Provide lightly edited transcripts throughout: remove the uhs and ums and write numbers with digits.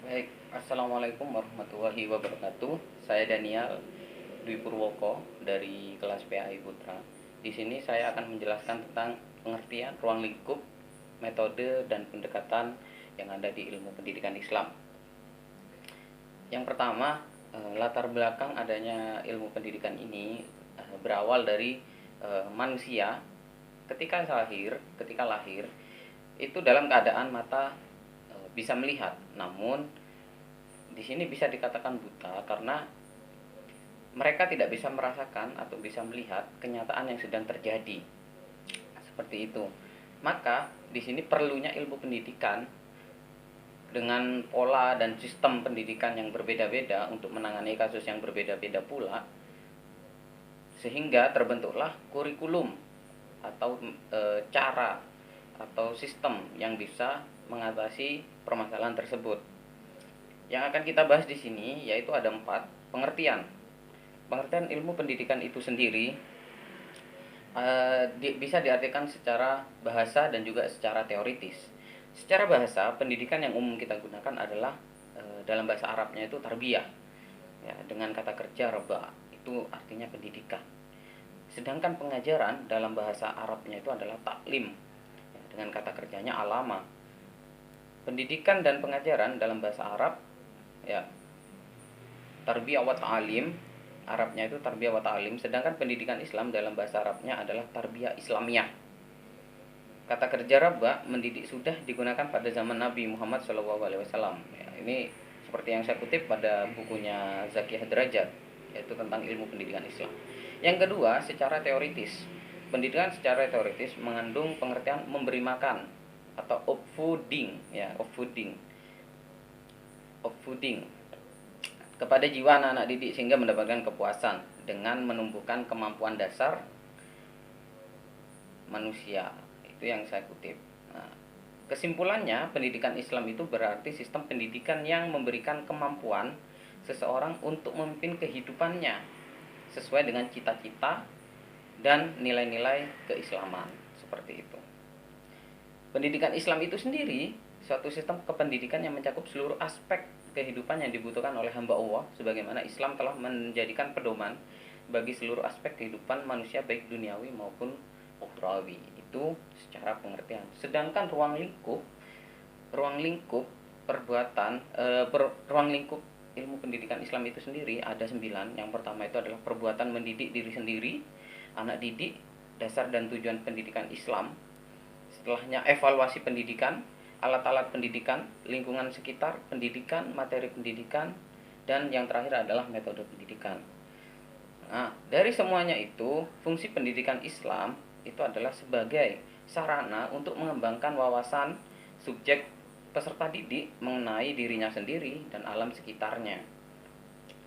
Baik, Assalamualaikum warahmatullahi wabarakatuh. Saya Daniel Dwi Purwoko dari kelas PAI Putra. Di sini saya akan menjelaskan tentang pengertian ruang lingkup, metode dan pendekatan yang ada di ilmu pendidikan Islam. Yang pertama, latar belakang adanya ilmu pendidikan ini berawal dari manusia ketika lahir itu dalam keadaan mata bisa melihat, namun di sini bisa dikatakan buta karena mereka tidak bisa merasakan atau bisa melihat kenyataan yang sedang terjadi. Seperti itu. Maka di sini perlunya ilmu pendidikan dengan pola dan sistem pendidikan yang berbeda-beda untuk menangani kasus yang berbeda-beda pula, sehingga terbentuklah kurikulum atau cara atau sistem yang bisa mengatasi permasalahan tersebut. Yang akan kita bahas di sini yaitu ada 4 pengertian. Pengertian ilmu pendidikan itu sendiri bisa diartikan secara bahasa dan juga secara teoritis. Secara bahasa, pendidikan yang umum kita gunakan adalah dalam bahasa Arabnya itu tarbiyah, ya, dengan kata kerja raba, itu artinya pendidikan. Sedangkan pengajaran dalam bahasa Arabnya itu adalah taklim, ya, dengan kata kerjanya alama. Pendidikan dan pengajaran dalam bahasa Arab, ya, tarbiyah wa ta'alim, Arabnya itu tarbiyah wa ta'alim, sedangkan pendidikan Islam dalam bahasa Arabnya adalah tarbiyah Islamiyah. Kata kerja raba, mendidik, sudah digunakan pada zaman Nabi Muhammad SAW. Ya, ini seperti yang saya kutip pada bukunya Zaki Hadrajat, yaitu tentang ilmu pendidikan Islam. Yang kedua, secara teoritis. Pendidikan secara teoritis mengandung pengertian memberi makan atau offloading, ya, offloading kepada jiwa anak-anak didik sehingga mendapatkan kepuasan dengan menumbuhkan kemampuan dasar manusia. Itu yang saya kutip. Nah, kesimpulannya, pendidikan Islam itu berarti sistem pendidikan yang memberikan kemampuan seseorang untuk memimpin kehidupannya sesuai dengan cita-cita dan nilai-nilai keislaman. Seperti itu. Pendidikan Islam itu sendiri suatu sistem kependidikan yang mencakup seluruh aspek kehidupan yang dibutuhkan oleh hamba Allah, sebagaimana Islam telah menjadikan pedoman bagi seluruh aspek kehidupan manusia baik duniawi maupun ukhrawi. Itu secara pengertian. Sedangkan ruang lingkup perbuatan ruang lingkup ilmu pendidikan Islam itu sendiri ada 9. Yang pertama itu adalah perbuatan mendidik diri sendiri, anak didik, dasar dan tujuan pendidikan Islam. Setelahnya evaluasi pendidikan, alat-alat pendidikan, lingkungan sekitar, pendidikan, materi pendidikan, dan yang terakhir adalah metode pendidikan. Nah, dari semuanya itu, fungsi pendidikan Islam itu adalah sebagai sarana untuk mengembangkan wawasan subjek peserta didik mengenai dirinya sendiri dan alam sekitarnya.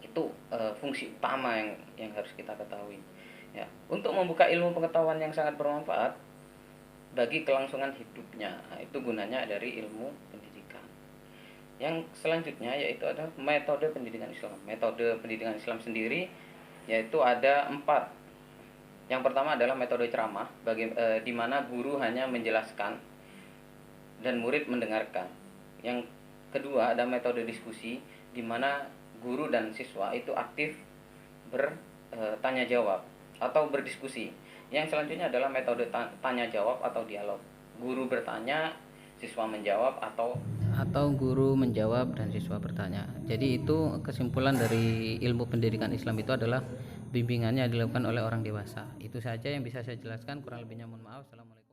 Itu fungsi utama yang harus kita ketahui. Ya, untuk membuka ilmu pengetahuan yang sangat bermanfaat bagi kelangsungan hidupnya. Nah, itu gunanya dari ilmu pendidikan. Yang selanjutnya yaitu adalah metode pendidikan Islam. Metode pendidikan Islam sendiri yaitu ada 4. Yang pertama adalah metode ceramah, di mana guru hanya menjelaskan dan murid mendengarkan. Yang kedua ada metode diskusi, di mana guru dan siswa itu aktif bertanya jawab atau berdiskusi. Yang selanjutnya adalah metode tanya jawab atau dialog. Guru bertanya, siswa menjawab, atau guru menjawab dan siswa bertanya. Jadi itu kesimpulan dari ilmu pendidikan Islam itu adalah bimbingannya dilakukan oleh orang dewasa. Itu saja yang bisa saya jelaskan, kurang lebihnya mohon maaf. Assalamualaikum.